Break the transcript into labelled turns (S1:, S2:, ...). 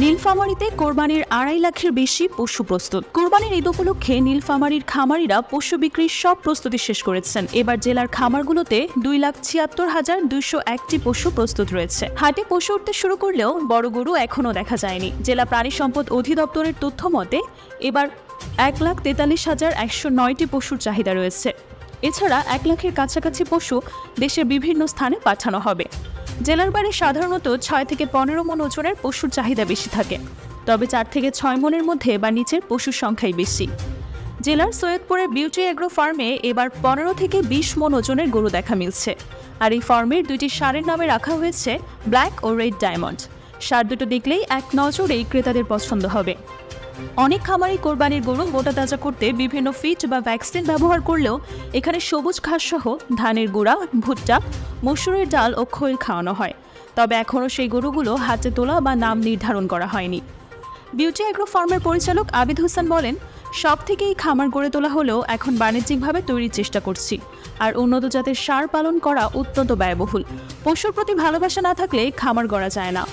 S1: নীলফামারীতে কোরবানির 2.5 লাখের বেশি পশু প্রস্তুত। কোরবানির ঈদ উপলক্ষে নীলফামারীর খামারিরা পশু বিক্রির সব প্রস্তুতি শেষ করেছেন। এবার জেলার খামারগুলোতে 2,76,201টি পশু প্রস্তুত রয়েছে। হাটে পশু উঠতে শুরু করলেও বড় গরু এখনও দেখা যায়নি। জেলা প্রাণী সম্পদ অধিদপ্তরের তথ্য মতে এবার 1,43,109টি পশুর চাহিদা রয়েছে। এছাড়া 1 লাখের কাছাকাছি পশু দেশের বিভিন্ন স্থানে পাঠানো হবে। জেলার বাইরে সাধারণত 6 থেকে 15 মণ ওজনের পশুর চাহিদা বেশি থাকে, তবে 4 থেকে 6 মণের মধ্যে বা নিচের পশুর সংখ্যাই বেশি। জেলার সৈয়দপুরের বিউটি এগ্রো ফার্মে এবার 15 থেকে 20 মণ ওজনের গরু দেখা মিলছে। আর এই ফার্মের 2টি ষাঁড়ের নামে রাখা হয়েছে ব্ল্যাক ও রেড ডায়মন্ড। ষাঁড় দুটো দেখলেই এক নজরেই ক্রেতাদের পছন্দ হবে। অনেক খামারি কোরবানির গরু মোটা তাজা করতে বিভিন্ন ফিড বা ভ্যাকসিন ব্যবহার করলেও এখানে সবুজ ঘাস সহ ধানের গুঁড়া, ভুট্টা, মসুরের ডাল ও খৈল খাওয়ানো হয়। তবে এখনও সেই গরুগুলো হাতে তোলা বা নাম নির্ধারণ করা হয়নি। বিউটি এগ্রো ফার্মের পরিচালক আবিদ হোসেন বলেন, সব থেকেই খামার গড়ে তোলা হলেও এখন বাণিজ্যিকভাবে তৈরির চেষ্টা করছি। আর উন্নত জাতের ষাঁড় পালন করা অত্যন্ত ব্যয়বহুল। পশুর প্রতি ভালোবাসা না থাকলে খামার গড়া যায় না।